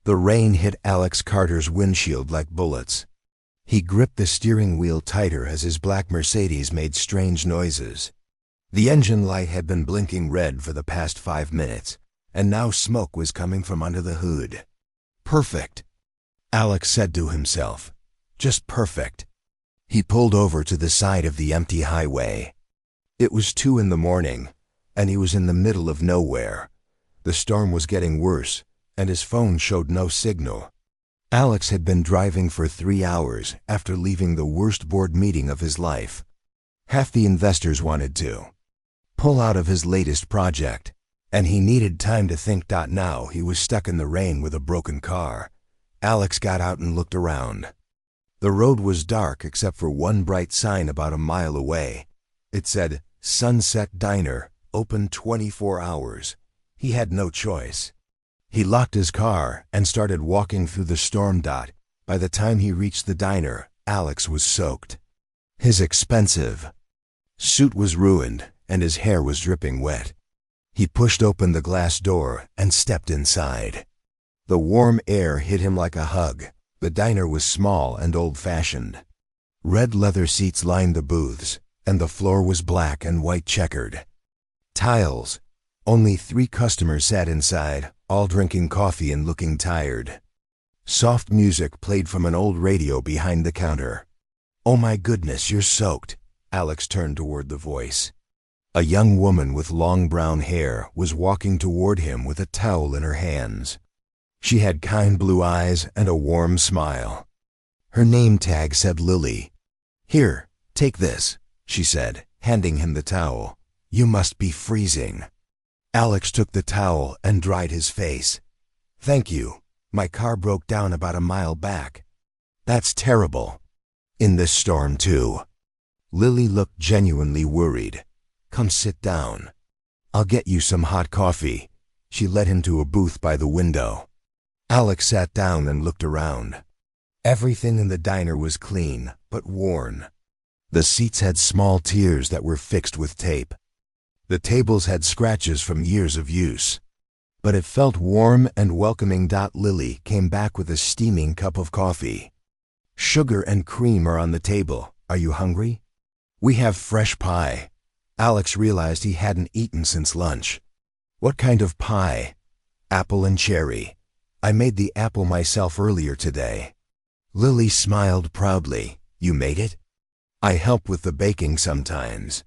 The rain hit Alex Carter's windshield like bullets. He gripped the steering wheel tighter as his black Mercedes made strange noises. The engine light had been blinking red for the past 5 minutes, and now smoke was coming from under the hood. Perfect, Alex said to himself. Just perfect. He pulled over to the side of the empty highway. It was 2 in the morning, and he was in the middle of nowhere. The storm was getting worse, and his phone showed no signal. Alex had been driving for 3 hours after leaving the worst board meeting of his life. Half the investors wanted to pull out of his latest project, and he needed time to think. Now he was stuck in the rain with a broken car. Alex got out and looked around. The road was dark except for one bright sign about a mile away. It said, "Sunset Diner, open 24 hours. He had no choice. He locked his car and started walking through the storm. By the time he reached the diner, Alex was soaked. His expensive suit was ruined, and his hair was dripping wet. He pushed open the glass door and stepped inside. The warm air hit him like a hug. The diner was small and old-fashioned. Red leather seats lined the booths, and the floor was black and white checkered tiles. Only 3 customers sat inside, all drinking coffee and looking tired. Soft music played from an old radio behind the counter. "Oh my goodness, you're soaked." Alex turned toward the voice. A young woman with long brown hair was walking toward him with a towel in her hands. She had kind blue eyes and a warm smile. Her name tag said Lily. "Here, take this," she said, handing him the towel. "You must be freezing." Alex took the towel and dried his face. "Thank you. My car broke down about a mile back." "That's terrible. In this storm, too." Lily looked genuinely worried. "Come sit down. I'll get you some hot coffee." She led him to a booth by the window. Alex sat down and looked around. Everything in the diner was clean, but worn. The seats had small tiers that were fixed with tape. The tables had scratches from years of use. But it felt warm and welcoming. Lily came back with a steaming cup of coffee. "Sugar and cream are on the table. Are you hungry?" "We have fresh pie." Alex realized he hadn't eaten since lunch. "What kind of pie?" "Apple and cherry. I made the apple myself earlier today." Lily smiled proudly. "You made it?" "I help with the baking sometimes.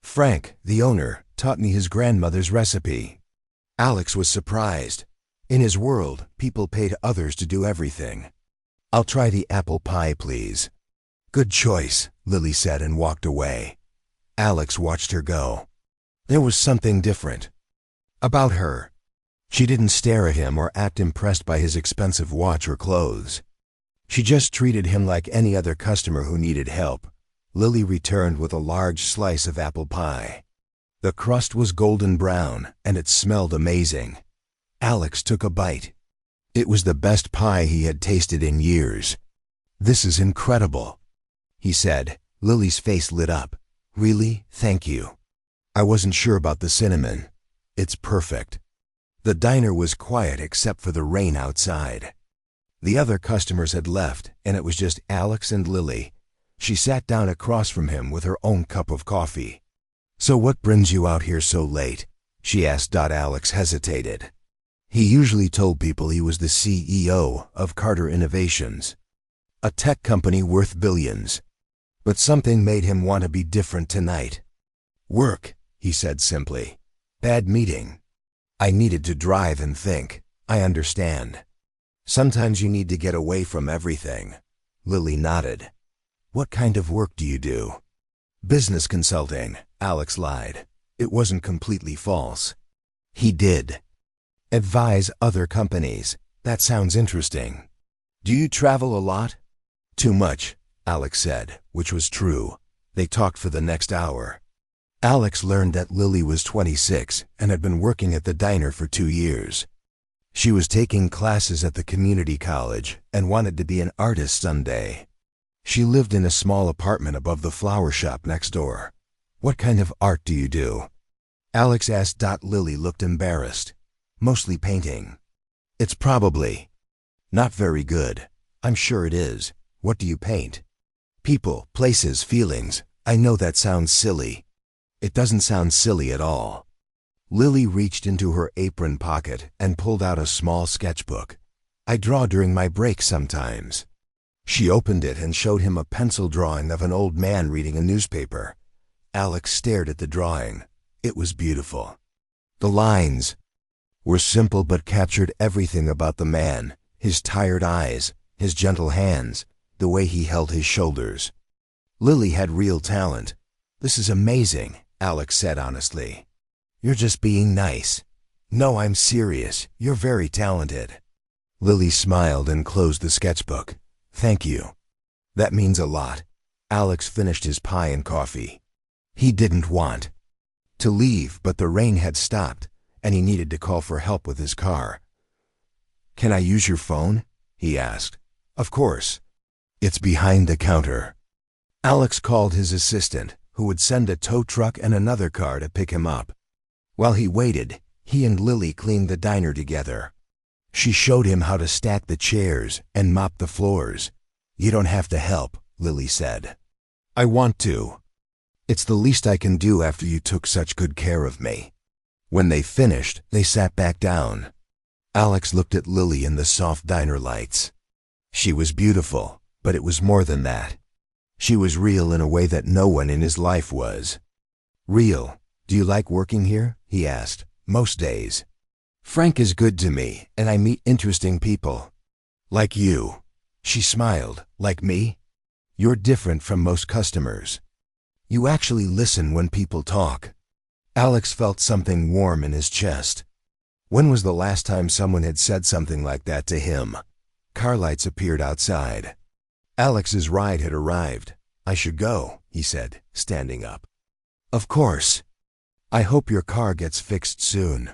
Frank, the owner, taught me his grandmother's recipe." Alex was surprised. In his world, people paid others to do everything. "I'll try the apple pie, please." "Good choice," Lily said and walked away. Alex watched her go. There was something different about her. She didn't stare at him or act impressed by his expensive watch or clothes. She just treated him like any other customer who needed help. Lily returned with a large slice of apple pie. The crust was golden brown, and it smelled amazing. Alex took a bite. It was the best pie he had tasted in years. "This is incredible," he said. Lily's face lit up. "Really? Thank you. I wasn't sure about the cinnamon. It's perfect." The diner was quiet except for the rain outside. The other customers had left, and it was just Alex and Lily. She sat down across from him with her own cup of coffee. "So what brings you out here so late?" she asked. Alex hesitated. He usually told people he was the CEO of Carter Innovations, a tech company worth billions. But something made him want to be different tonight. "Work," he said simply. "Bad meeting." "I needed to drive and think. I understand. Sometimes you need to get away from everything." Lily nodded. "What kind of work do you do?" "Business consulting," Alex lied. It wasn't completely false. He did advise other companies. "That sounds interesting. Do you travel a lot?" "Too much," Alex said, which was true. They talked for the next hour. Alex learned that Lily was 26 and had been working at the diner for 2 years. She was taking classes at the community college and wanted to be an artist someday. She lived in a small apartment above the flower shop next door. "What kind of art do you do?" Alex asked. Lily looked embarrassed. "Mostly painting." "It's probably Not very good. I'm sure it is. What do you paint? People, places, feelings. I know that sounds silly. It doesn't sound silly at all. Lily reached into her apron pocket and pulled out a small sketchbook. I draw during my break sometimes. She opened it and showed him a pencil drawing of an old man reading a newspaper. Alex stared at the drawing. It was beautiful. The lines were simple but captured everything about the man, his tired eyes, his gentle hands, the way he held his shoulders. Lily had real talent. This is amazing, Alex said honestly. You're just being nice. No, I'm serious. You're very talented. Lily smiled and closed the sketchbook. Thank you. That means a lot. Alex finished his pie and coffee. He didn't want to leave, but the rain had stopped, and he needed to call for help with his car. Can I use your phone? He asked. Of course. It's behind the counter. Alex called his assistant, who would send a tow truck and another car to pick him up. While he waited, he and Lily cleaned the diner together. She showed him how to stack the chairs and mop the floors. You don't have to help, Lily said. I want to. It's the least I can do after you took such good care of me. When they finished, they sat back down. Alex looked at Lily in the soft diner lights. She was beautiful, but it was more than that. She was real in a way that no one in his life was. Real. Do you like working here? He asked. Most days. Frank is good to me, and I meet interesting people. Like you. She smiled. Like me? You're different from most customers. You actually listen when people talk. Alex felt something warm in his chest. When was the last time someone had said something like that to him? Car lights appeared outside. Alex's ride had arrived. I should go, he said, standing up. Of course. I hope your car gets fixed soon.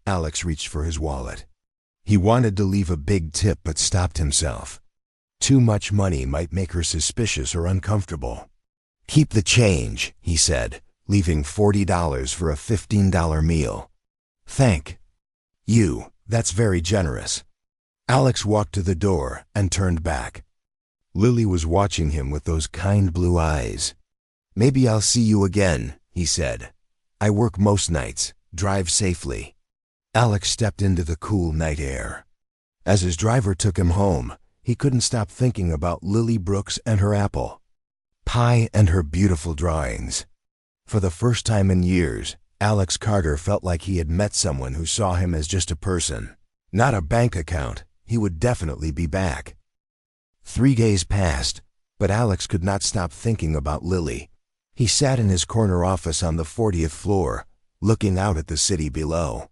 Alex reached for his wallet. He wanted to leave a big tip but stopped himself. Too much money might make her suspicious or uncomfortable. Keep the change, he said, leaving $40 for a $15 meal. Thank you. That's very generous. Alex walked to the door and turned back. Lily was watching him with those kind blue eyes. Maybe I'll see you again, he said. I work most nights. Drive safely. Alex stepped into the cool night air. As his driver took him home, he couldn't stop thinking about Lily Brooks and her apple pie and her beautiful drawings. For the first time in years, Alex Carter felt like he had met someone who saw him as just a person, not a bank account. He would definitely be back. 3 days passed, but Alex could not stop thinking about Lily. He sat in his corner office on the 40th floor, looking out at the city below.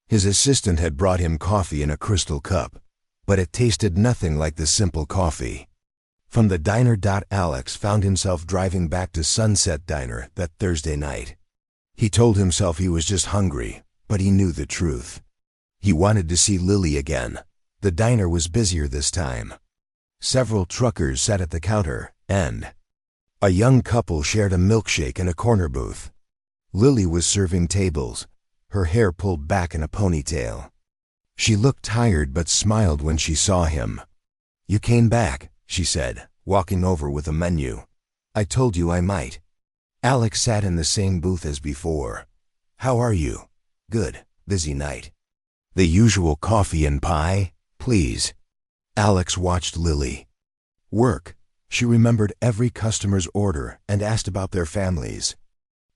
His assistant had brought him coffee in a crystal cup, but it tasted nothing like the simple coffee. From the diner. Alex found himself driving back to Sunset Diner that Thursday night. He told himself he was just hungry, but he knew the truth. He wanted to see Lily again. The diner was busier this time. Several truckers sat at the counter, and a young couple shared a milkshake in a corner booth. Lily was serving tables, her hair pulled back in a ponytail. She looked tired but smiled when she saw him. You came back, she said, walking over with a menu. I told you I might. Alex sat in the same booth as before. How are you? Good. Busy night. The usual coffee and pie, please. Alex watched Lily work. She remembered every customer's order and asked about their families.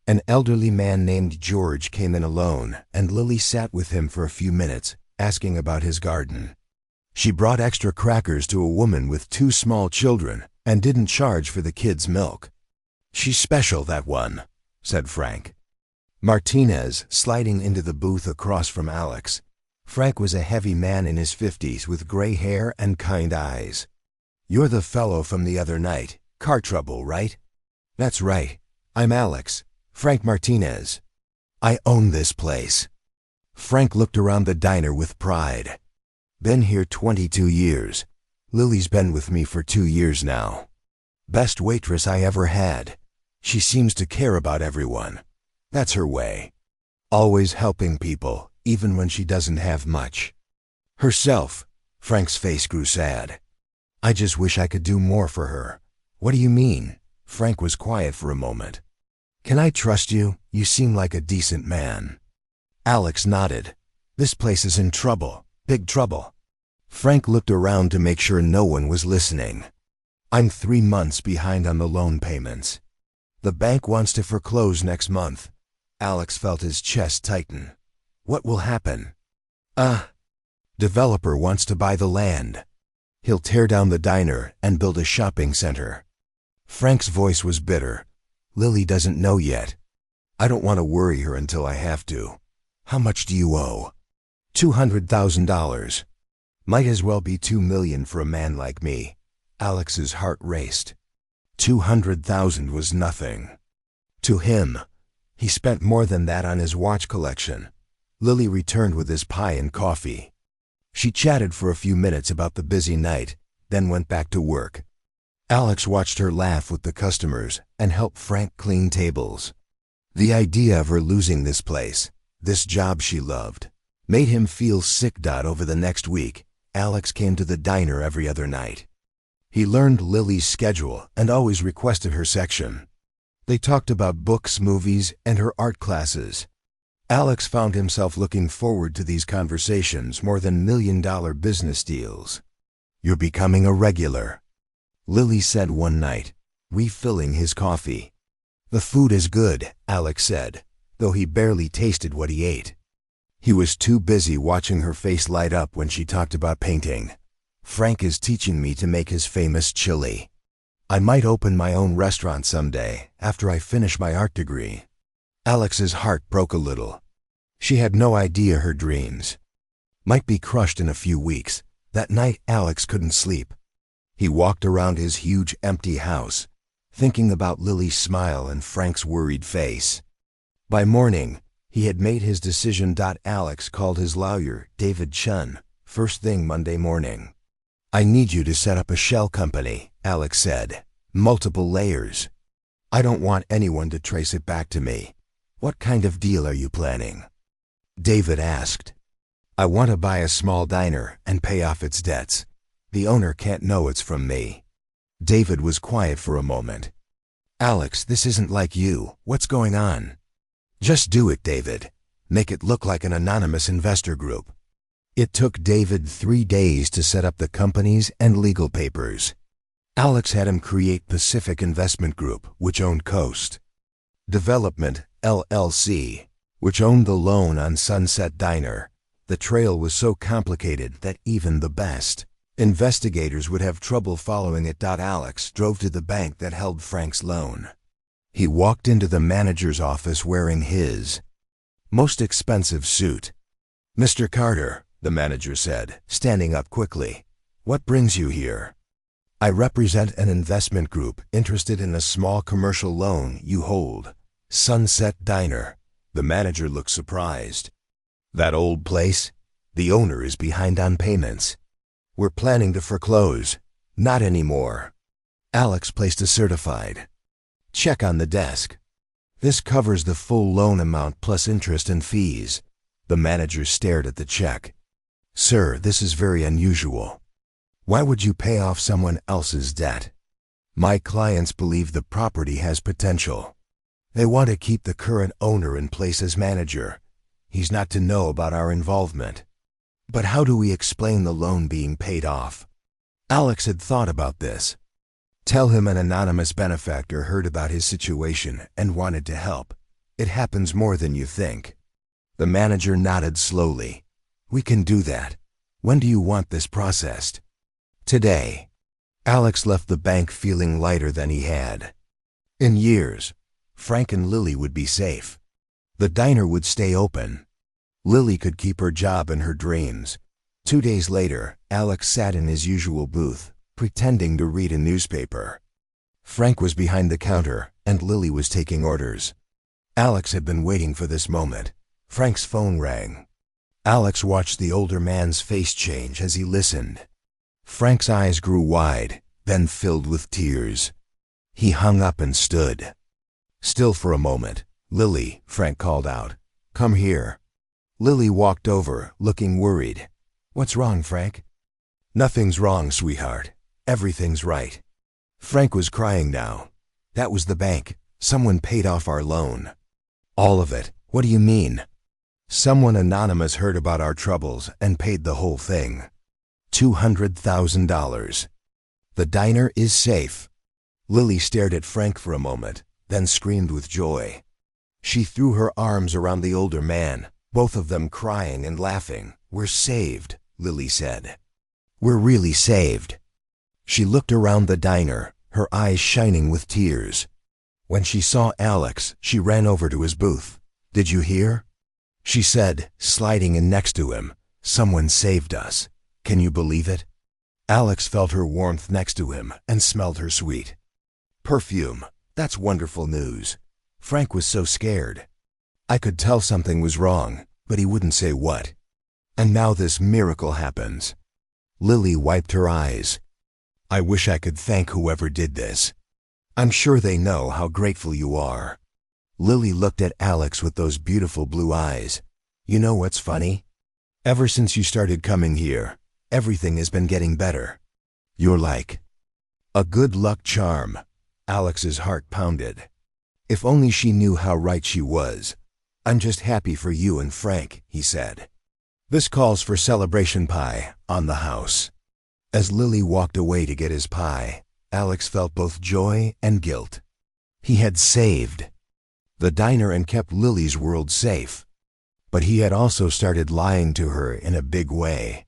An elderly man named George came in alone, and Lily sat with him for a few minutes, asking about his garden. She brought extra crackers to a woman with 2 small children and didn't charge for the kids' milk. She's special, that one, said Frank Martinez, sliding into the booth across from Alex. Frank was a heavy man in his 50s with gray hair and kind eyes. You're the fellow from the other night. Car trouble, right? That's right. I'm Alex. Frank Martinez. I own this place. Frank looked around the diner with pride. Been here 22 years. Lily's been with me for 2 years now. Best waitress I ever had. She seems to care about everyone. That's her way. Always helping people, even when she doesn't have much. Herself, Frank's face grew sad. I just wish I could do more for her. What do you mean? Frank was quiet for a moment. Can I trust you? You seem like a decent man. Alex nodded. This place is in trouble. Big trouble. Frank looked around to make sure no one was listening. I'm 3 months behind on the loan payments. The bank wants to foreclose next month. Alex felt his chest tighten. What will happen? Developer wants to buy the land. He'll tear down the diner and build a shopping center. Frank's voice was bitter. Lily doesn't know yet. I don't want to worry her until I have to. How much do you owe? $200,000. Might as well be $2 million for a man like me. Alex's heart raced. 200,000 was nothing. To him, he spent more than that on his watch collection. Lily returned with his pie and coffee. She chatted for a few minutes about the busy night, then went back to work. Alex watched her laugh with the customers and help Frank clean tables. The idea of her losing this place, this job she loved, made him feel sick. Over the next week, Alex came to the diner every other night. He learned Lily's schedule and always requested her section. They talked about books, movies, and her art classes. Alex found himself looking forward to these conversations more than million-dollar business deals. You're becoming a regular, Lily said one night, refilling his coffee. The food is good, Alex said, though he barely tasted what he ate. He was too busy watching her face light up when she talked about painting. Frank is teaching me to make his famous chili. I might open my own restaurant someday after I finish my art degree. Alex's heart broke a little. She had no idea her dreams might be crushed in a few weeks. That night, Alex couldn't sleep. He walked around his huge empty house, thinking about Lily's smile and Frank's worried face. By morning, he had made his decision. Alex called his lawyer, David Chun, first thing Monday morning. I need you to set up a shell company, Alex said. Multiple layers. I don't want anyone to trace it back to me. What kind of deal are you planning? David asked. I want to buy a small diner and pay off its debts. The owner can't know it's from me. David was quiet for a moment. Alex, this isn't like you. What's going on? Just do it, David. Make it look like an anonymous investor group. It took David 3 days to set up the companies and legal papers. Alex had him create Pacific Investment Group, which owned Coast Development, LLC, which owned the loan on Sunset Diner. The trail was so complicated that even the best investigators would have trouble following it. Alex drove to the bank that held Frank's loan. He walked into the manager's office wearing his most expensive suit. Mr. Carter, the manager said, standing up quickly. What brings you here? I represent an investment group interested in a small commercial loan you hold. Sunset Diner. The manager looked surprised. That old place? The owner is behind on payments. We're planning to foreclose. Not anymore. Alex placed a certified check on the desk. This covers the full loan amount plus interest and fees. The manager stared at the check. Sir, this is very unusual. Why would you pay off someone else's debt? My clients believe the property has potential. They want to keep the current owner in place as manager. He's not to know about our involvement. But how do we explain the loan being paid off? Alex had thought about this. Tell him an anonymous benefactor heard about his situation and wanted to help. It happens more than you think. The manager nodded slowly. We can do that. When do you want this processed? Today. Alex left the bank feeling lighter than he had. In years, Frank and Lily would be safe. The diner would stay open. Lily could keep her job and her dreams. 2 days later, Alex sat in his usual booth, pretending to read a newspaper. Frank was behind the counter, and Lily was taking orders. Alex had been waiting for this moment. Frank's phone rang. Alex watched the older man's face change as he listened. Frank's eyes grew wide, then filled with tears. He hung up and stood still for a moment. Lily, Frank called out. Come here. Lily walked over, looking worried. What's wrong, Frank? Nothing's wrong, sweetheart. Everything's right. Frank was crying now. That was the bank. Someone paid off our loan. All of it. What do you mean? Someone anonymous heard about our troubles and paid the whole thing. $200,000. The diner is safe. Lily stared at Frank for a moment, then screamed with joy. She threw her arms around the older man, both of them crying and laughing. We're saved, Lily said. We're really saved. She looked around the diner, her eyes shining with tears. When she saw Alex, she ran over to his booth. Did you hear? She said, sliding in next to him. Someone saved us. Can you believe it? Alex felt her warmth next to him and smelled her sweet perfume. That's wonderful news. Frank was so scared. I could tell something was wrong, but he wouldn't say what. And now this miracle happens. Lily wiped her eyes. I wish I could thank whoever did this. I'm sure they know how grateful you are. Lily looked at Alex with those beautiful blue eyes. You know what's funny? Ever since you started coming here, everything has been getting better. You're like a good luck charm. Alex's heart pounded. If only she knew how right she was. I'm just happy for you and Frank, he said. This calls for celebration pie on the house. As Lily walked away to get his pie, Alex felt both joy and guilt. He had saved the diner and kept Lily's world safe. But he had also started lying to her in a big way.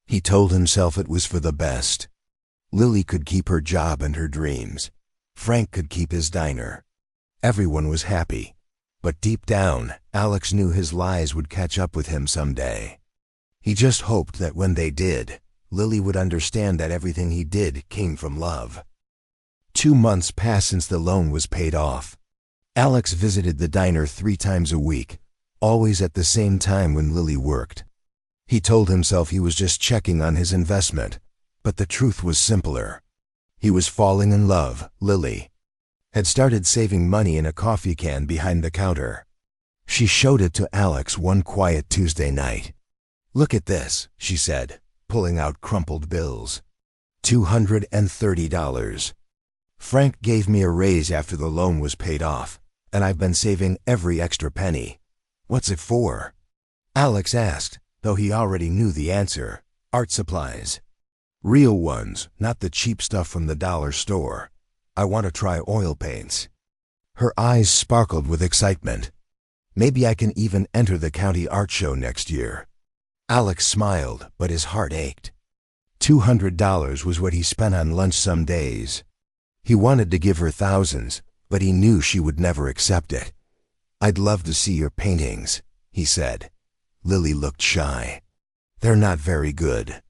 He told himself it was for the best. Lily could keep her job and her dreams. Frank could keep his diner. Everyone was happy. But deep down, Alex knew his lies would catch up with him someday. He just hoped that when they did, Lily would understand that everything he did came from love. 2 months passed since the loan was paid off. Alex visited the diner 3 times a week, always at the same time when Lily worked. He told himself he was just checking on his investment, but the truth was simpler. He was falling in love. Lily had started saving money in a coffee can behind the counter. She showed it to Alex one quiet Tuesday night. Look at this, she said, pulling out crumpled bills. $230. Frank gave me a raise after the loan was paid off, and I've been saving every extra penny. What's it for? Alex asked, though he already knew the answer. Art supplies. Real ones, not the cheap stuff from the dollar store. I want to try oil paints. Her eyes sparkled with excitement. Maybe I can even enter the county art show next year. Alex smiled, but his heart ached. $200 was what he spent on lunch some days. He wanted to give her thousands, but he knew she would never accept it. I'd love to see your paintings, he said. Lily looked shy. They're not very good.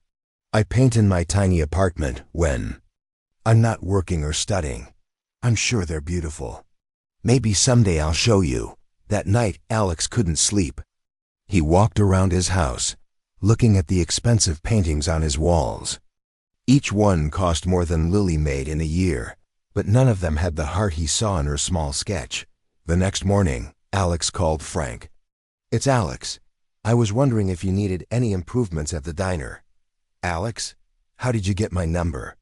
I paint in my tiny apartment when I'm not working or studying. I'm sure they're beautiful. Maybe someday I'll show you. That night, Alex couldn't sleep. He walked around his house, looking at the expensive paintings on his walls. Each one cost more than Lily made in a year, but none of them had the heart he saw in her small sketch. The next morning, Alex called Frank. It's Alex. I was wondering if you needed any improvements at the diner. Alex? How did you get my number?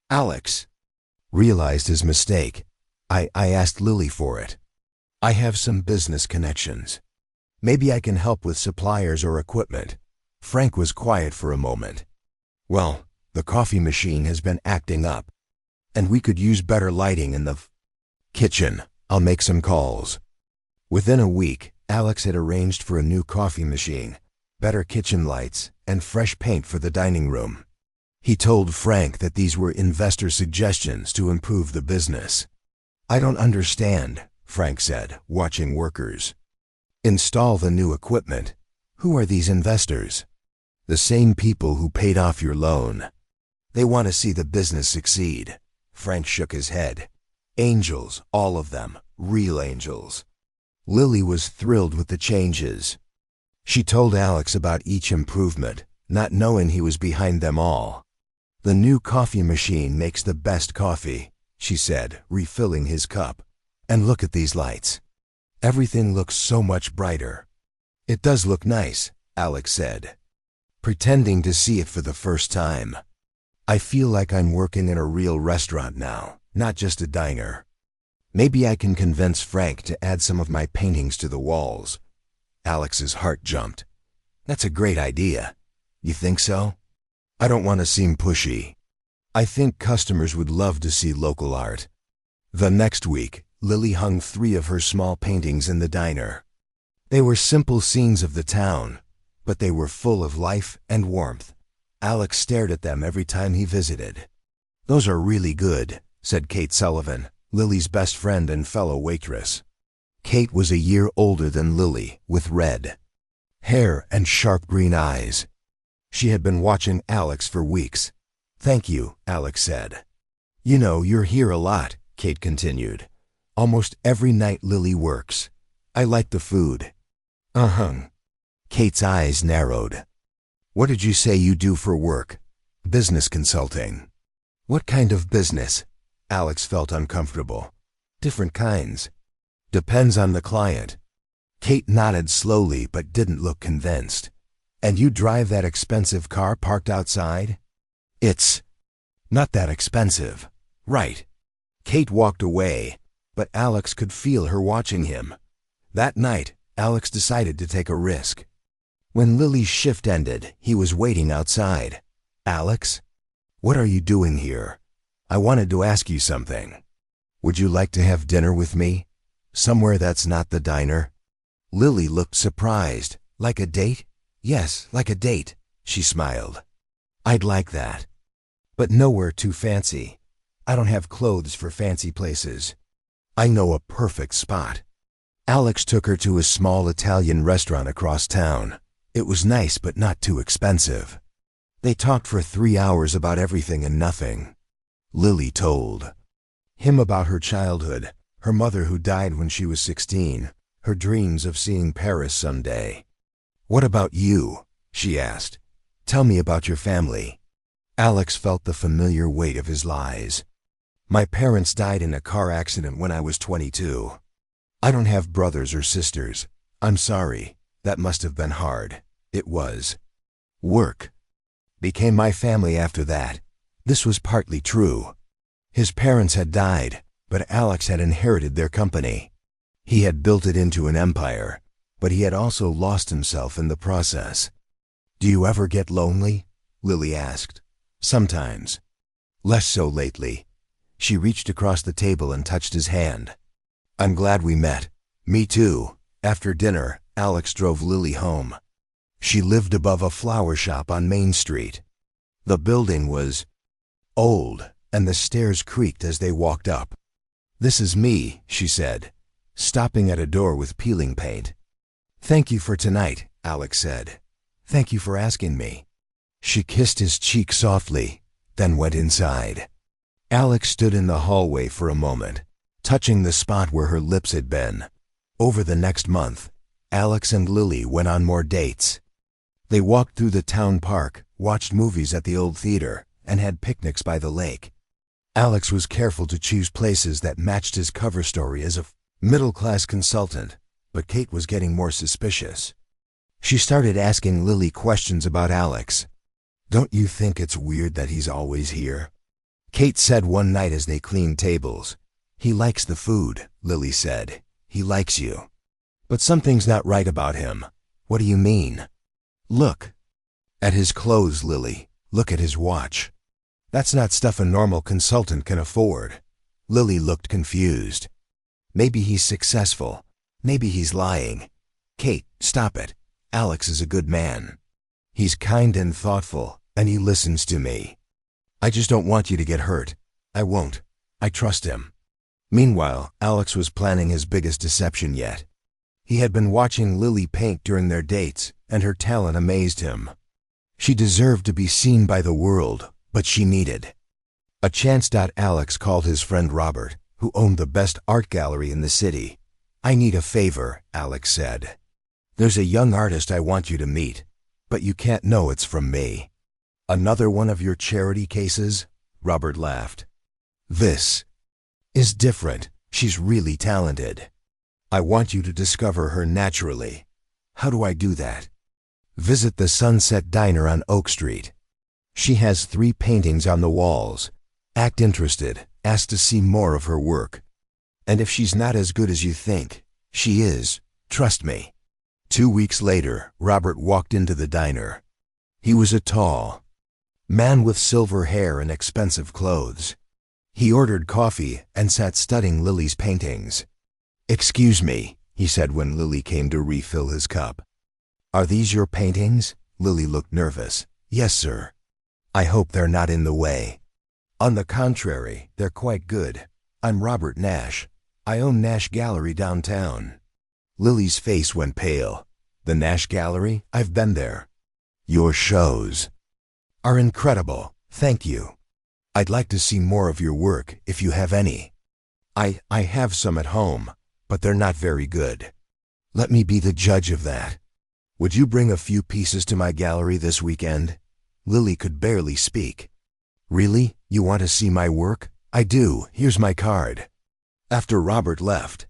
Alex realized his mistake. I asked Lily for it. I have some business connections. Maybe I can help with suppliers or equipment. Frank was quiet for a moment. Well, the coffee machine has been acting up, and we could use better lighting in the kitchen. I'll make some calls. Within a week, Alex had arranged for a new coffee machine, better kitchen lights, and fresh paint for the dining room. He told Frank that these were investor suggestions to improve the business. I don't understand, Frank said, watching workers install the new equipment. Who are these investors? The same people who paid off your loan. They want to see the business succeed. Frank shook his head. Angels, all of them, real angels. Lily was thrilled with the changes. She told Alex about each improvement, not knowing he was behind them all. The new coffee machine makes the best coffee, she said, refilling his cup. And look at these lights. Everything looks so much brighter. It does look nice, Alex said, pretending to see it for the first time. I feel like I'm working in a real restaurant now, not just a diner. Maybe I can convince Frank to add some of my paintings to the walls. Alex's heart jumped. That's a great idea. You think so? I don't want to seem pushy. I think customers would love to see local art. The next week, Lily hung 3 of her small paintings in the diner. They were simple scenes of the town, but they were full of life and warmth. Alex stared at them every time he visited. "Those are really good," said Kate Sullivan, Lily's best friend and fellow waitress. Kate was a year older than Lily, with red hair and sharp green eyes. She had been watching Alex for weeks. "Thank you," Alex said. "You know, you're here a lot," Kate continued. "Almost every night Lily works. I like the food." Uh-huh. Kate's eyes narrowed. "What did you say you do for work?" "Business consulting." "What kind of business?" Alex felt uncomfortable. "Different kinds." "Depends on the client." Kate nodded slowly but didn't look convinced. "And you drive that expensive car parked outside?" "It's not that expensive." "Right." Kate walked away, but Alex could feel her watching him. That night, Alex decided to take a risk. When Lily's shift ended, he was waiting outside. "Alex, what are you doing here? I wanted to ask you something. Would you like to have dinner with me? Somewhere that's not the diner?" Lily looked surprised. "Like a date?" "Yes, like a date," she smiled. "I'd like that. But nowhere too fancy. I don't have clothes for fancy places. I know a perfect spot." Alex took her to a small Italian restaurant across town. It was nice but not too expensive. They talked for 3 hours about everything and nothing. Lily told him about her childhood, her mother who died when she was 16, her dreams of seeing Paris someday. "What about you?" she asked. "Tell me about your family." Alex felt the familiar weight of his lies. "My parents died in a car accident when I was 22. I don't have brothers or sisters. I'm sorry. That must have been hard." "It was. Work became my family after that." This was partly true. His parents had died, but Alex had inherited their company. He had built it into an empire, but he had also lost himself in the process. "Do you ever get lonely?" Lily asked. "Sometimes. Less so lately." She reached across the table and touched his hand. "I'm glad we met." "Me too." After dinner, Alex drove Lily home. She lived above a flower shop on Main Street. The building was old, and the stairs creaked as they walked up. "This is me," she said, stopping at a door with peeling paint. "Thank you for tonight," Alex said. "Thank you for asking me." She kissed his cheek softly, then went inside. Alex stood in the hallway for a moment, touching the spot where her lips had been. Over the next month, Alex and Lily went on more dates. They walked through the town park, watched movies at the old theater, and had picnics by the lake. Alex was careful to choose places that matched his cover story as a middle-class consultant, but Kate was getting more suspicious. She started asking Lily questions about Alex. "Don't you think it's weird that he's always here?" Kate said one night as they cleaned tables. "He likes the food," Lily said. "He likes you. But something's not right about him." "What do you mean?" "Look at his clothes, Lily. Look at his watch. That's not stuff a normal consultant can afford." Lily looked confused. "Maybe he's successful. Maybe he's lying." "Kate, stop it. Alex is a good man. He's kind and thoughtful, and he listens to me. I just don't want you to get hurt." "I won't. I trust him." Meanwhile, Alex was planning his biggest deception yet. He had been watching Lily paint during their dates, and her talent amazed him. She deserved to be seen by the world, but she needed a chance. Alex called his friend Robert, who owned the best art gallery in the city. "I need a favor," Alex said. "There's a young artist I want you to meet, but you can't know it's from me." "Another one of your charity cases?" Robert laughed. "This is different. She's really talented. I want you to discover her naturally." "How do I do that?" "Visit the Sunset Diner on Oak Street. She has 3 paintings on the walls. Act interested, ask to see more of her work. And if she's not as good as you think, she is, trust me. 2 weeks later, Robert walked into the diner. He was a tall man with silver hair and expensive clothes. He ordered coffee and sat studying Lily's paintings. "Excuse me," he said when Lily came to refill his cup. "Are these your paintings?" Lily looked nervous. "Yes, sir." "I hope they're not in the way." "On the contrary, they're quite good. I'm Robert Nash. I own Nash Gallery downtown." Lily's face went pale. "The Nash Gallery? I've been there." "Your shows are incredible. Thank you. I'd like to see more of your work, if you have any." I have some at home, but they're not very good." "Let me be the judge of that. Would you bring a few pieces to my gallery this weekend?" Lily could barely speak. "Really? You want to see my work?" "I do. Here's my card." After Robert left,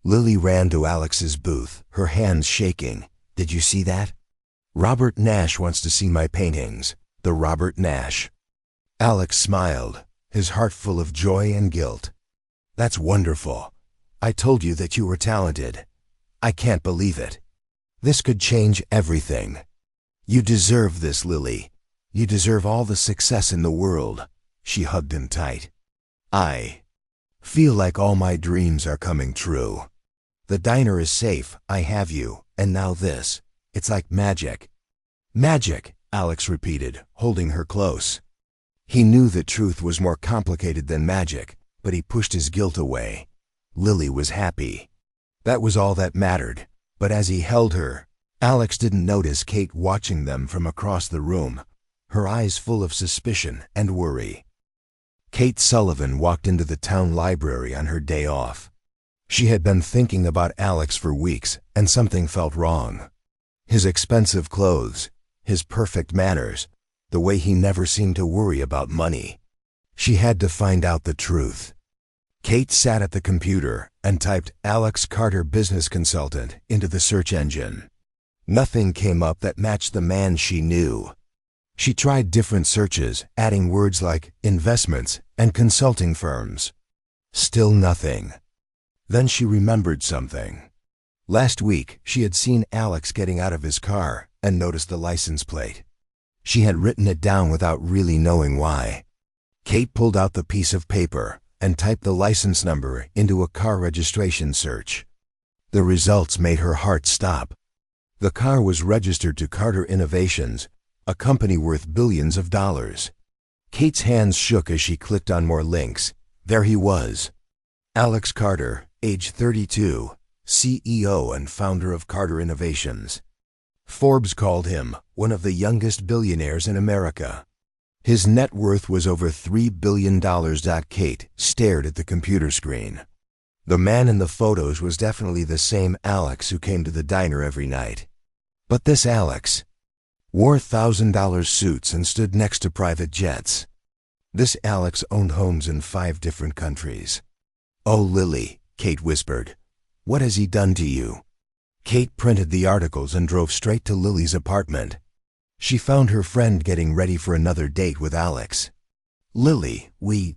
Lily ran to Alex's booth, her hands shaking. "Did you see that? Robert Nash wants to see my paintings. The Robert Nash." Alex smiled, his heart full of joy and guilt. "That's wonderful. I told you that you were talented. I can't believe it. This could change everything. You deserve this, Lily. You deserve all the success in the world." She hugged him tight. "I feel like all my dreams are coming true. The diner is safe, I have you, and now this. It's like magic." "Magic," Alex repeated, holding her close. He knew that truth was more complicated than magic, but he pushed his guilt away. Lily was happy. That was all that mattered. But as he held her, Alex didn't notice Kate watching them from across the room, her eyes full of suspicion and worry. Kate Sullivan walked into the town library on her day off. She had been thinking about Alex for weeks, and something felt wrong. His expensive clothes, his perfect manners, the way he never seemed to worry about money. She had to find out the truth. Kate sat at the computer and typed "Alex Carter Business Consultant" into the search engine. Nothing came up that matched the man she knew. She tried different searches, adding words like investments and consulting firms. Still nothing. Then she remembered something. Last week, she had seen Alex getting out of his car and noticed the license plate. She had written it down without really knowing why. Kate pulled out the piece of paper and typed the license number into a car registration search. The results made her heart stop. The car was registered to Carter Innovations, a company worth billions of dollars. Kate's hands shook as she clicked on more links. There he was. Alex Carter, age 32, CEO and founder of Carter Innovations. Forbes called him one of the youngest billionaires in America. His net worth was over $3 billion. Kate stared at the computer screen. The man in the photos was definitely the same Alex who came to the diner every night. But this Alex wore $1,000 suits and stood next to private jets. This Alex owned homes in 5 different countries. "Oh, Lily," Kate whispered. "What has he done to you?" Kate printed the articles and drove straight to Lily's apartment. She found her friend getting ready for another date with Alex. "Lily, we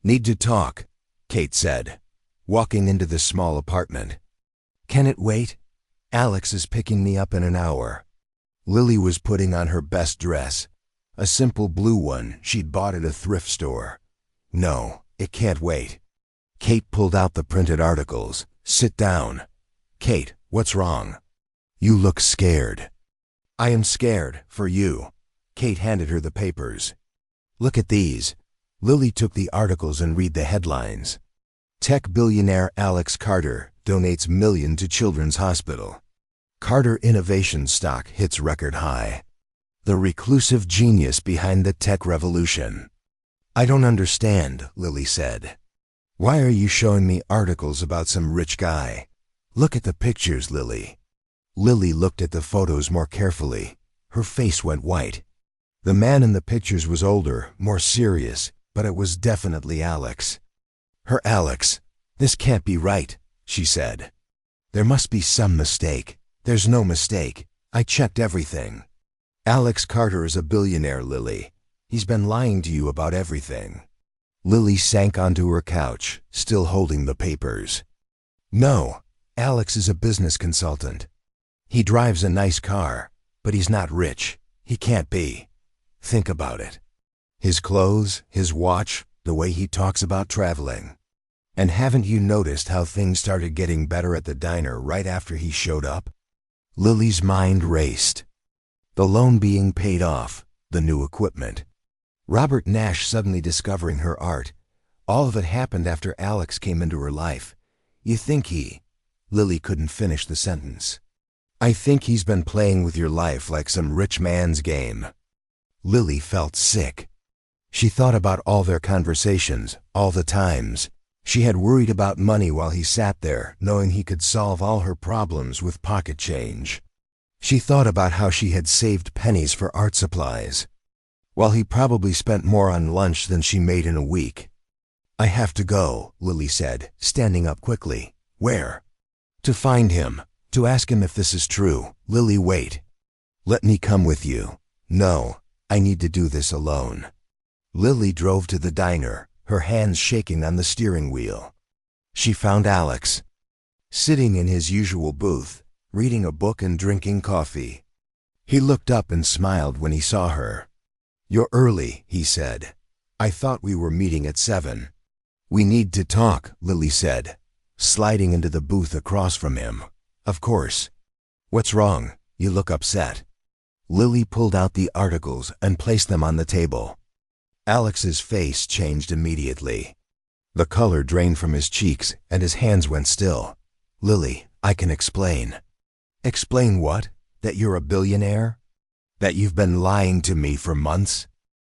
need to talk," Kate said, walking into the small apartment. "Can it wait? Alex is picking me up in an hour." Lily was putting on her best dress, a simple blue one she'd bought at a thrift store. "No, it can't wait." Kate pulled out the printed articles. "Sit down." "Kate, what's wrong? You look scared." "I am scared, for you." Kate handed her the papers. "Look at these." Lily took the articles and read the headlines. "Tech billionaire Alex Carter donates million to Children's Hospital." "Carter Innovation stock hits record high." "The reclusive genius behind the tech revolution." "I don't understand," Lily said. "Why are you showing me articles about some rich guy? Look at the pictures, Lily." Lily looked at the photos more carefully. Her face went white. The man in the pictures was older, more serious, but it was definitely Alex. Her Alex. "This can't be right," she said. "There must be some mistake." "There's no mistake. I checked everything." Alex Carter is a billionaire, Lily. He's been lying to you about everything. Lily sank onto her couch, still holding the papers. No, Alex is a business consultant. He drives a nice car, but he's not rich. He can't be. Think about it. His clothes, his watch, the way he talks about traveling. And haven't you noticed how things started getting better at the diner right after he showed up? Lily's mind raced. The loan being paid off, the new equipment. Robert Nash suddenly discovering her art. All of it happened after Alex came into her life. You think he... Lily couldn't finish the sentence. I think he's been playing with your life like some rich man's game. Lily felt sick. She thought about all their conversations, all the times. She had worried about money while he sat there, knowing he could solve all her problems with pocket change. She thought about how she had saved pennies for art supplies, while he probably spent more on lunch than she made in a week. I have to go, Lily said, standing up quickly. Where? To find him, to ask him if this is true. Lily, wait. Let me come with you. No, I need to do this alone. Lily drove to the diner, her hands shaking on the steering wheel. She found Alex, sitting in his usual booth, reading a book and drinking coffee. He looked up and smiled when he saw her. You're early, he said. I thought we were meeting at 7. We need to talk, Lily said, sliding into the booth across from him. Of course. What's wrong? You look upset. Lily pulled out the articles and placed them on the table. Alex's face changed immediately. The color drained from his cheeks and his hands went still. Lily, I can explain. Explain what? That you're a billionaire? That you've been lying to me for months?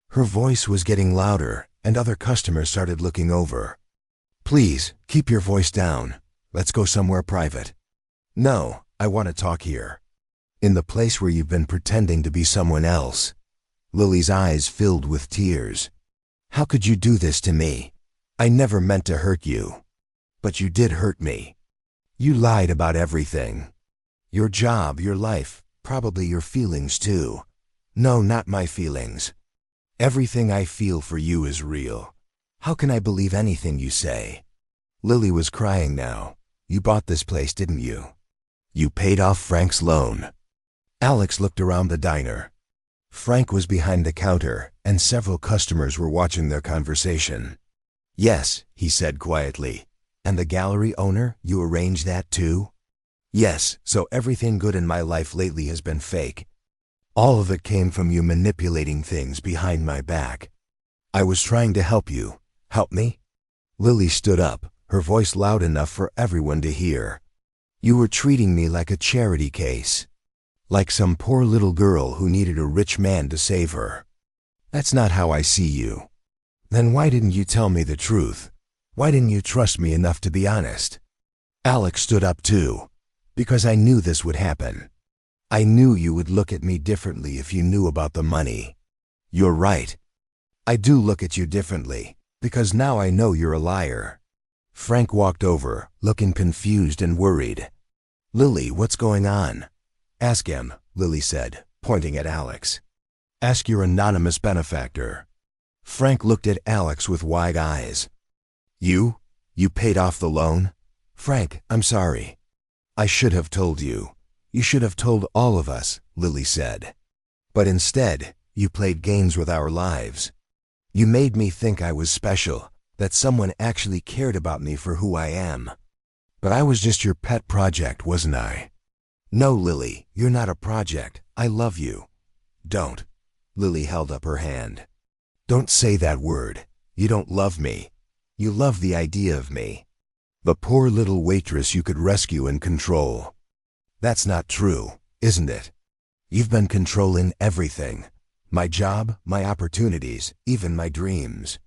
Her voice was getting louder, and other customers started looking over. Please, keep your voice down. Let's go somewhere private. No, I want to talk here. In the place where you've been pretending to be someone else. Lily's eyes filled with tears. How could you do this to me? I never meant to hurt you. But you did hurt me. You lied about everything. Your job, your life, probably your feelings too. No, not my feelings. Everything I feel for you is real. How can I believe anything you say? Lily was crying now. You bought this place, didn't you? You paid off Frank's loan. Alex looked around the diner. Frank was behind the counter, and several customers were watching their conversation. Yes, he said quietly. And the gallery owner, you arranged that too? Yes, so everything good in my life lately has been fake. All of it came from you manipulating things behind my back. I was trying to help you. Help me? Lily stood up, her voice loud enough for everyone to hear. You were treating me like a charity case. Like some poor little girl who needed a rich man to save her. That's not how I see you. Then why didn't you tell me the truth? Why didn't you trust me enough to be honest? Alex stood up too. Because I knew this would happen. I knew you would look at me differently if you knew about the money. You're right. I do look at you differently, because now I know you're a liar. Frank walked over, looking confused and worried. Lily, what's going on? Ask him, Lily said, pointing at Alex. Ask your anonymous benefactor. Frank looked at Alex with wide eyes. You paid off the loan? Frank, I'm sorry. I should have told you. You should have told all of us, Lily said. But instead, you played games with our lives. You made me think I was special, that someone actually cared about me for who I am. But I was just your pet project, wasn't I? No, Lily, you're not a project. I love you. Don't. Lily held up her hand. Don't say that word. You don't love me. You love the idea of me. The poor little waitress you could rescue and control. That's not true, isn't it? You've been controlling everything. My job, my opportunities, even my dreams.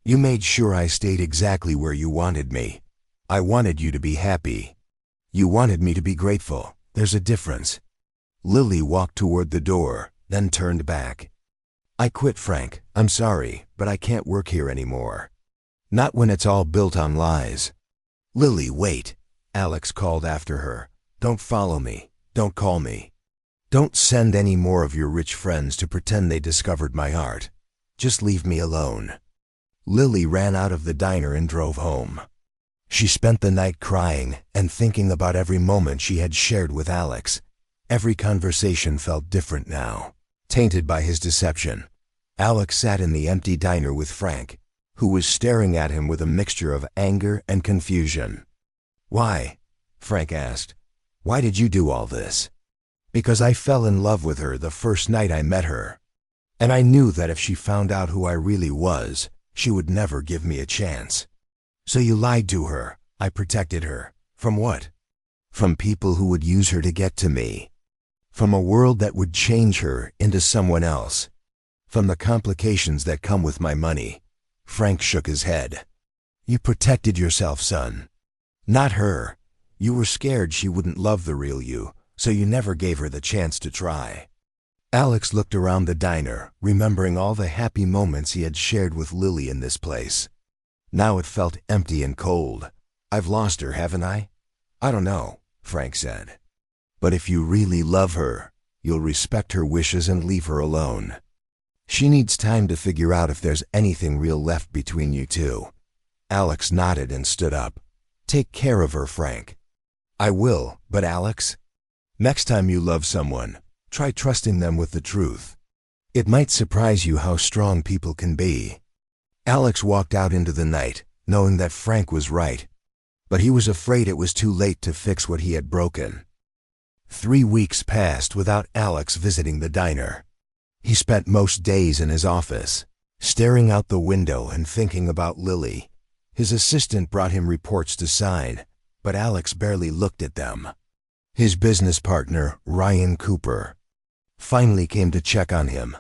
You made sure I stayed exactly where you wanted me. I wanted you to be happy. You wanted me to be grateful. There's a difference. Lily walked toward the door, then turned back. I quit, Frank. I'm sorry, but I can't work here anymore. Not when it's all built on lies. Lily, wait. Alex called after her. Don't follow me. Don't call me. Don't send any more of your rich friends to pretend they discovered my art. Just leave me alone." Lily ran out of the diner and drove home. She spent the night crying and thinking about every moment she had shared with Alex. Every conversation felt different now, tainted by his deception. Alex sat in the empty diner with Frank, who was staring at him with a mixture of anger and confusion. "Why?" Frank asked. "Why did you do all this?" "Because I fell in love with her the first night I met her. And I knew that if she found out who I really was, she would never give me a chance. So you lied to her. I protected her. From what? From people who would use her to get to me. From a world that would change her into someone else. From the complications that come with my money." Frank shook his head. "You protected yourself, son. Not her. You were scared she wouldn't love the real you, so you never gave her the chance to try." Alex looked around the diner, remembering all the happy moments he had shared with Lily in this place. Now it felt empty and cold. "I've lost her, haven't I?" "I don't know," Frank said. "But if you really love her, you'll respect her wishes and leave her alone. She needs time to figure out if there's anything real left between you two." Alex nodded and stood up. "Take care of her, Frank." "I will, but Alex, next time you love someone, try trusting them with the truth. It might surprise you how strong people can be." Alex walked out into the night, knowing that Frank was right, but he was afraid it was too late to fix what he had broken. 3 weeks passed without Alex visiting the diner. He spent most days in his office, staring out the window and thinking about Lily. His assistant brought him reports to sign, but Alex barely looked at them. His business partner, Ryan Cooper, finally came to check on him.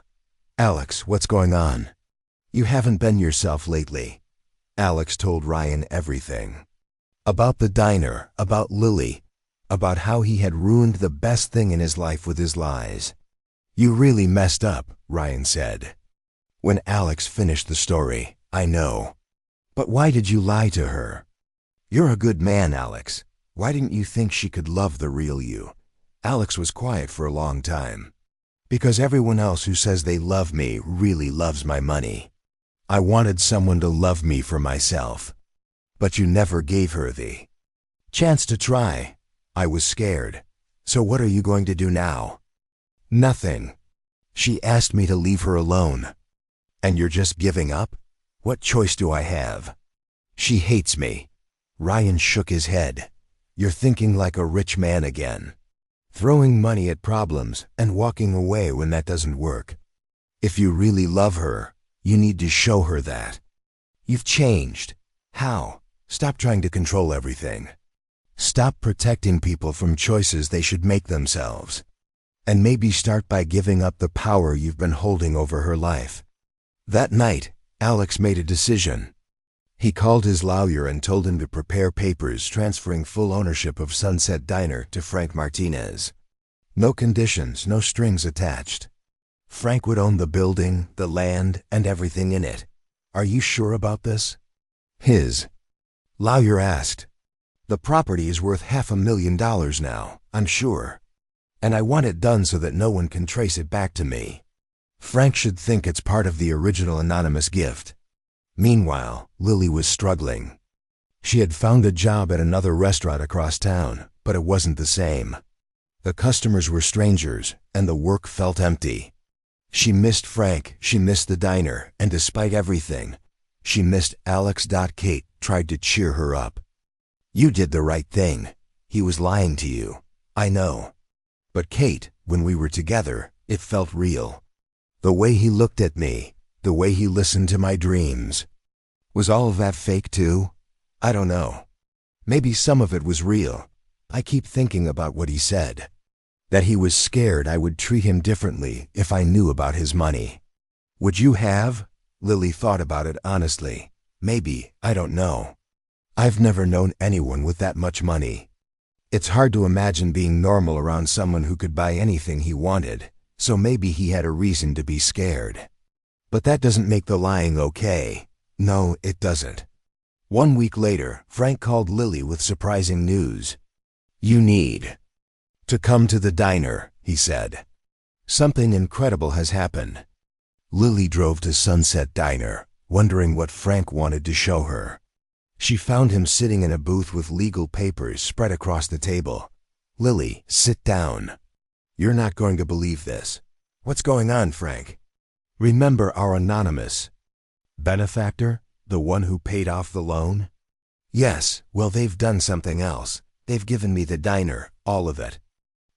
"Alex, what's going on? You haven't been yourself lately." Alex told Ryan everything. About the diner, about Lily, about how he had ruined the best thing in his life with his lies. "You really messed up," Ryan said. When Alex finished the story, "I know. But why did you lie to her? You're a good man, Alex. Why didn't you think she could love the real you?" Alex was quiet for a long time. "Because everyone else who says they love me really loves my money. I wanted someone to love me for myself. But you never gave her the chance to try. I was scared. So what are you going to do now?" "Nothing. She asked me to leave her alone." "And you're just giving up? What choice do I have?" "She hates me." Ryan shook his head. "You're thinking like a rich man again. Throwing money at problems and walking away when that doesn't work. If you really love her, you need to show her that. You've changed. How? Stop trying to control everything. Stop protecting people from choices they should make themselves. And maybe start by giving up the power you've been holding over her life." That night, Alex made a decision. He called his lawyer and told him to prepare papers transferring full ownership of Sunset Diner to Frank Martinez. No conditions, no strings attached. Frank would own the building, the land, and everything in it. "Are you sure about this?" His lawyer asked. "The property is worth $500,000 now, I'm sure. And I want it done so that no one can trace it back to me. Frank should think it's part of the original anonymous gift." Meanwhile, Lily was struggling. She had found a job at another restaurant across town, but it wasn't the same. The customers were strangers, and the work felt empty. She missed Frank, she missed the diner, and despite everything, she missed Alex. Kate tried to cheer her up. "You did the right thing. He was lying to you. I know. But Kate, when we were together, it felt real. The way he looked at me, the way he listened to my dreams. Was all of that fake too? I don't know. Maybe some of it was real. I keep thinking about what he said. That he was scared I would treat him differently if I knew about his money. Would you have?" Lily thought about it honestly. "Maybe, I don't know. I've never known anyone with that much money. It's hard to imagine being normal around someone who could buy anything he wanted, so maybe he had a reason to be scared. But that doesn't make the lying okay. No, it doesn't." 1 week later, Frank called Lily with surprising news. "You need to come to the diner. he said. Something incredible has happened. Lily drove to Sunset Diner, wondering what Frank wanted to show her. She found him sitting in a booth with legal papers spread across the table. "Lily, sit down. You're not going to believe this." "What's going on, Frank?" "Remember our anonymous benefactor, the one who paid off the loan?" "Yes, well, they've done something else. They've given me the diner, all of it.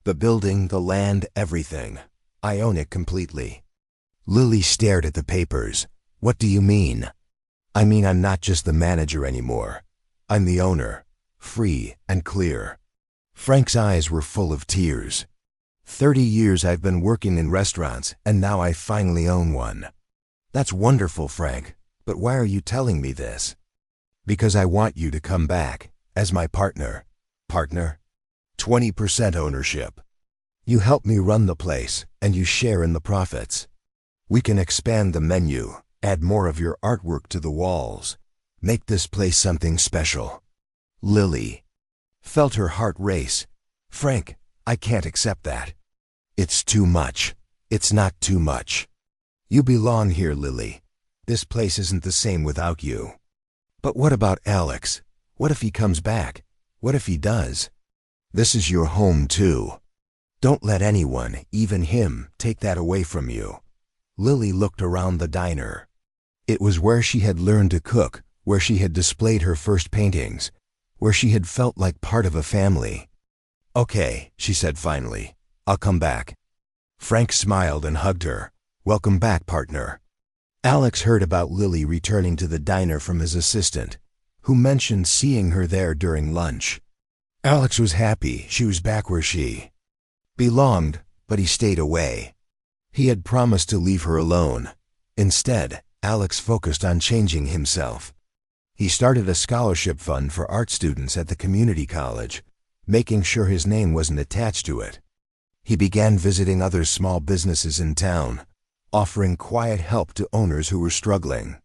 The building, the land, everything. I own it completely." Lily stared at the papers. "What do you mean?" "I mean I'm not just the manager anymore. I'm the owner, free and clear." Frank's eyes were full of tears. 30 years I've been working in restaurants, and now I finally own one." "That's wonderful, Frank, but why are you telling me this?" "Because I want you to come back, as my partner." "Partner?" 20% ownership. You help me run the place, and you share in the profits. We can expand the menu, add more of your artwork to the walls, make this place something special." Lily felt her heart race. "Frank, I can't accept that. It's too much." "It's not too much. You belong here, Lily. This place isn't the same without you." "But what about Alex? What if he comes back? What if he does?" "This is your home, too. Don't let anyone, even him, take that away from you." Lily looked around the diner. It was where she had learned to cook, where she had displayed her first paintings, where she had felt like part of a family. "Okay," she said finally. "I'll come back." Frank smiled and hugged her. "Welcome back, partner." Alex heard about Lily returning to the diner from his assistant, who mentioned seeing her there during lunch. Alex was happy she was back where she belonged, but he stayed away. He had promised to leave her alone. Instead, Alex focused on changing himself. He started a scholarship fund for art students at the community college, making sure his name wasn't attached to it. He began visiting other small businesses in town, offering quiet help to owners who were struggling.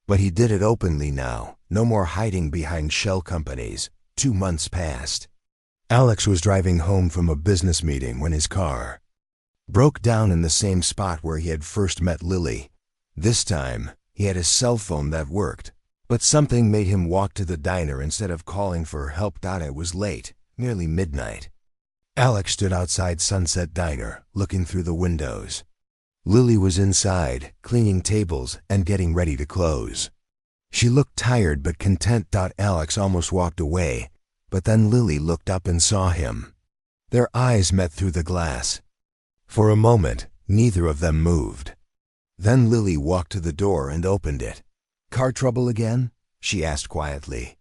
But he did it openly now, no more hiding behind shell companies. 2 months passed. Alex was driving home from a business meeting when his car broke down in the same spot where he had first met Lily. This time, he had a cell phone that worked, but something made him walk to the diner instead of calling for help. It was late, nearly midnight. Alex stood outside Sunset Diner, looking through the windows. Lily was inside, cleaning tables and getting ready to close. She looked tired but content. Alex almost walked away, but then Lily looked up and saw him. Their eyes met through the glass. For a moment, neither of them moved. Then Lily walked to the door and opened it. "Car trouble again?" she asked quietly.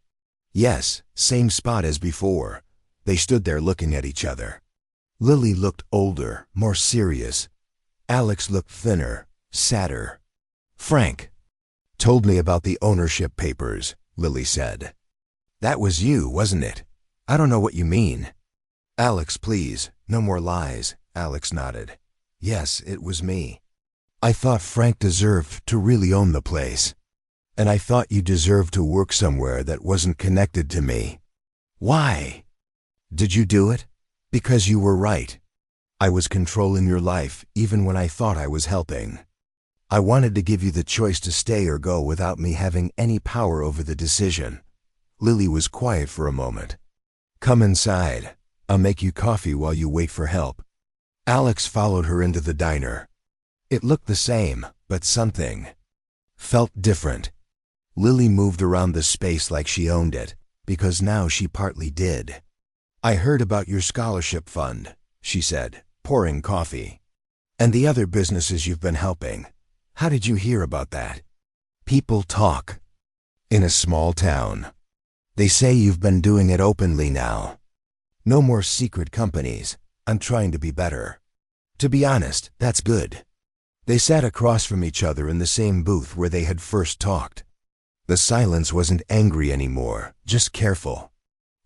"Yes, same spot as before." They stood there looking at each other. Lily looked older, more serious. Alex looked thinner, sadder. "Frank told me about the ownership papers," Lily said. "That was you, wasn't it?" "I don't know what you mean." "Alex, please, no more lies." Alex nodded. "Yes, it was me. I thought Frank deserved to really own the place. And I thought you deserved to work somewhere that wasn't connected to me." "Why?" "Did you do it? Because you were right. I was controlling your life even when I thought I was helping. I wanted to give you the choice to stay or go without me having any power over the decision." Lily was quiet for a moment. "Come inside. I'll make you coffee while you wait for help." Alex followed her into the diner. It looked the same, but something felt different. Lily moved around the space like she owned it, because now she partly did. "I heard about your scholarship fund," she said, pouring coffee. "And the other businesses you've been helping. How did you hear about that?" "People talk. In a small town. They say you've been doing it openly now. No more secret companies. I'm trying to be better." "To be honest, that's good." They sat across from each other in the same booth where they had first talked. The silence wasn't angry anymore, just careful.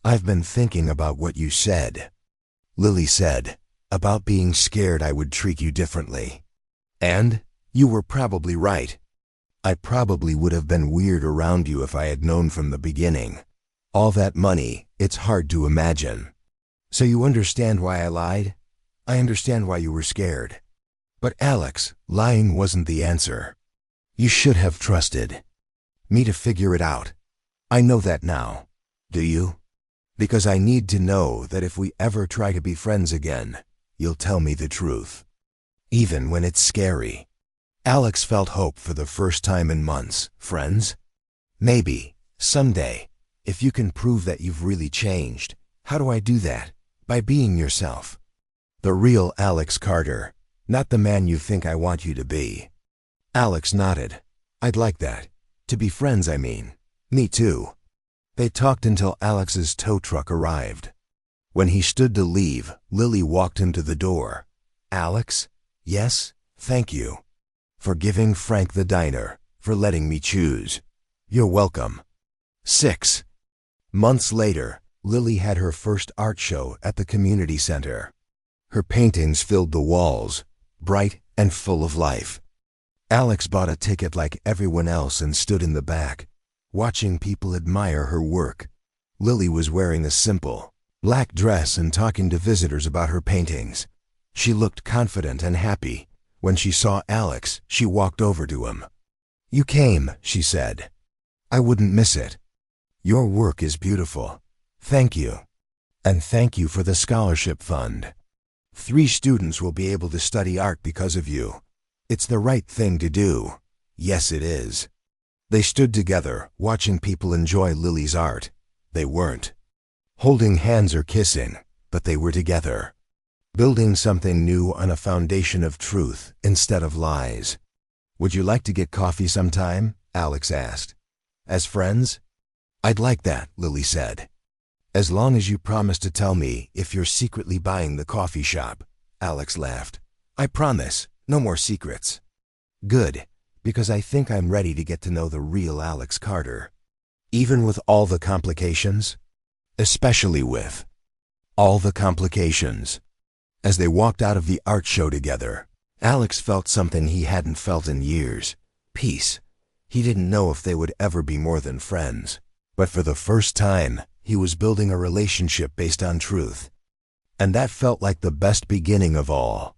"I've been thinking about what you said," Lily said, "about being scared I would treat you differently. And you were probably right. I probably would have been weird around you if I had known from the beginning. All that money, it's hard to imagine. So you understand why I lied?" I understand why you were scared. But Alex, lying wasn't the answer. You should have trusted me to figure it out. I know that now. Do you? Because I need to know that if we ever try to be friends again, you'll tell me the truth. Even when it's scary. Alex felt hope for the first time in months. Friends? Maybe, someday, if you can prove that you've really changed. How do I do that? By being yourself. The real Alex Carter, not the man you think I want you to be. Alex nodded. I'd like that. To be friends, I mean. Me too. They talked until Alex's tow truck arrived. When he stood to leave, Lily walked him to the door. Alex? Yes, thank you. For giving Frank the diner, for letting me choose. You're welcome. 6 months later, Lily had her first art show at the community center. Her paintings filled the walls, bright and full of life. Alex bought a ticket like everyone else and stood in the back, watching people admire her work. Lily was wearing a simple, black dress and talking to visitors about her paintings. She looked confident and happy. When she saw Alex, she walked over to him. You came, she said. I wouldn't miss it. Your work is beautiful. Thank you. And thank you for the scholarship fund. 3 students will be able to study art because of you. It's the right thing to do. Yes, it is. They stood together, watching people enjoy Lily's art. They weren't holding hands or kissing, but they were together, building something new on a foundation of truth instead of lies. Would you like to get coffee sometime? Alex asked. As friends? I'd like that, Lily said. As long as you promise to tell me if you're secretly buying the coffee shop. Alex laughed. I promise. No more secrets. Good, because I think I'm ready to get to know the real Alex Carter. Even with all the complications? Especially with all the complications. As they walked out of the art show together, Alex felt something he hadn't felt in years. Peace. He didn't know if they would ever be more than friends. But for the first time, he was building a relationship based on truth. And that felt like the best beginning of all.